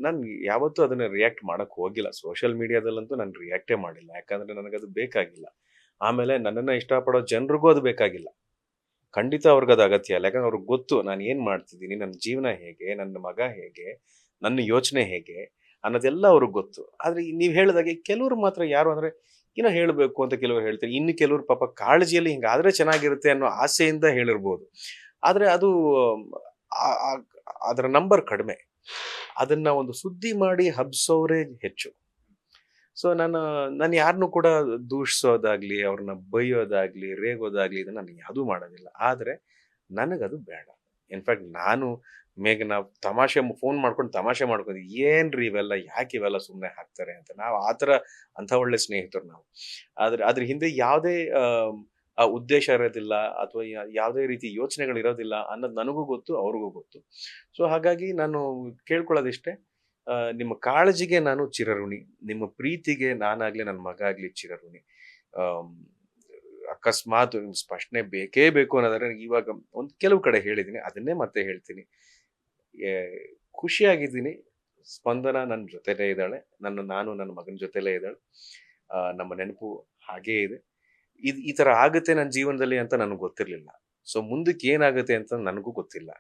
ನಾನು ಯಾವತ್ತೂ ಅದನ್ನ ರಿಯಾಕ್ಟ್ ಮಾಡಕ್ ಹೋಗಿಲ್ಲ. ಸೋಷಿಯಲ್ ಮೀಡಿಯಾದಲ್ಲಂತೂ ನಾನು ರಿಯಾಕ್ಟೇ ಮಾಡಿಲ್ಲ. ಯಾಕಂದ್ರೆ ನನಗದು ಬೇಕಾಗಿಲ್ಲ. ಆಮೇಲೆ ನನ್ನನ್ನ ಇಷ್ಟಪಡೋ ಜನರಿಗೂ ಅದು ಬೇಕಾಗಿಲ್ಲ. ಖಂಡಿತ ಅವ್ರಿಗದು ಅಗತ್ಯ ಇಲ್ಲ. ಯಾಕಂದ್ರೆ ಅವ್ರಿಗೆ ಗೊತ್ತು ನಾನು ಏನ್ ಮಾಡ್ತಿದ್ದೀನಿ, ನನ್ನ ಜೀವನ ಹೇಗೆ, ನನ್ನ ಮಗ ಹೇಗೆ, ನನ್ನ ಯೋಚನೆ ಹೇಗೆ ಅನ್ನೋದೆಲ್ಲ ಅವ್ರಿಗೆ ಗೊತ್ತು. ಆದ್ರೆ ಈ ನೀವು ಹೇಳ್ದಾಗೆ ಕೆಲವ್ರು ಮಾತ್ರ ಯಾರು ಅಂದ್ರೆ ಏನೋ ಹೇಳ್ಬೇಕು ಅಂತ ಕೆಲವ್ರು ಹೇಳ್ತಾರೆ. ಇನ್ನು ಕೆಲವ್ರು ಪಾಪ ಕಾಳಜಿಯಲ್ಲಿ ಹಿಂಗಾದ್ರೆ ಚೆನ್ನಾಗಿರುತ್ತೆ ಅನ್ನೋ ಆಸೆಯಿಂದ ಹೇಳಿರ್ಬೋದು. ಆದ್ರೆ ಅದು ಆ ಆ ಅದರ ನಂಬರ್ ಕಡಿಮೆ. ಅದನ್ನ ಒಂದು ಸುದ್ದಿ ಮಾಡಿ ಹಬ್ಸೋರೇ ಹೆಚ್ಚು. ಸೊ ನಾನು ಯಾರನ್ನೂ ಕೂಡ ದೂಷಿಸೋದಾಗ್ಲಿ, ಅವ್ರನ್ನ ಬೈಯೋದಾಗ್ಲಿ, ರೇಗೋದಾಗ್ಲಿ ಇದನ್ನ ನಾನು ಯಾವುದೂ ಮಾಡೋದಿಲ್ಲ. ಆದ್ರೆ ನನಗದು ಬೇಡ. ಇನ್‌ಫ್ಯಾಕ್ಟ್ ನಾನು ನಾವು ತಮಾಷೆ ಫೋನ್ ಮಾಡ್ಕೊಂಡು ತಮಾಷೆ ಮಾಡ್ಕೊಂಡ್ವಿ. "ಏನ್ರಿ ಇವೆಲ್ಲ? ಯಾಕೆ ಇವೆಲ್ಲ ಸುಮ್ನೆ ಹಾಕ್ತಾರೆ?" ಅಂತ. ನಾವು ಆ ಥರ ಅಂಥ ಒಳ್ಳೆ ಸ್ನೇಹಿತರು ನಾವು. ಆದ್ರೆ ಅದ್ರ ಹಿಂದೆ ಯಾವುದೇ ಉದ್ದೇಶ ಇರೋದಿಲ್ಲ ಅಥವಾ ಯಾವುದೇ ರೀತಿ ಯೋಚನೆಗಳಿರೋದಿಲ್ಲ ಅನ್ನೋದು ನನಗೂ ಗೊತ್ತು, ಅವ್ರಿಗೂ ಗೊತ್ತು. ಸೊ ಹಾಗಾಗಿ ನಾನು ಕೇಳ್ಕೊಳ್ಳೋದಿಷ್ಟೇ, ನಿಮ್ಮ ಕಾಳಜಿಗೆ ನಾನು ಚಿರಋಣಿ. ನಿಮ್ಮ ಪ್ರೀತಿಗೆ ನಾನಾಗ್ಲಿ, ನನ್ನ ಮಗ ಆಗ್ಲಿ ಚಿರಋಣಿ. ಆಮ್, ಅಕಸ್ಮಾತ್ ಸ್ಪಷ್ಟನೆ ಬೇಕೇ ಬೇಕು ಅನ್ನೋದಾದ್ರೆ ಇವಾಗ ಒಂದು ಕೆಲವು ಕಡೆ ಹೇಳಿದ್ದೀನಿ. ಅದನ್ನೇ ಮತ್ತೆ ಹೇಳ್ತೀನಿ. ಎ ಖುಷಿಯಾಗಿದ್ದೀನಿ. ಸ್ಪಂದನ ನನ್ನ ಜೊತೆಲೇ ಇದ್ದಾಳೆ. ನಾನು ನನ್ನ ಮಗನ ಜೊತೆಲೇ ಇದ್ದಾಳೆ. ನಮ್ಮ ನೆನಪು ಹಾಗೇ ಇದೆ. ಈ ತರ ಆಗುತ್ತೆ ನನ್ನ ಜೀವನದಲ್ಲಿ ಅಂತ ನನಗೆ ಗೊತ್ತಿರ್ಲಿಲ್ಲ. ಸೊ ಮುಂದಕ್ಕೆ ಏನಾಗುತ್ತೆ ಅಂತ ನನಗೂ ಗೊತ್ತಿಲ್ಲ.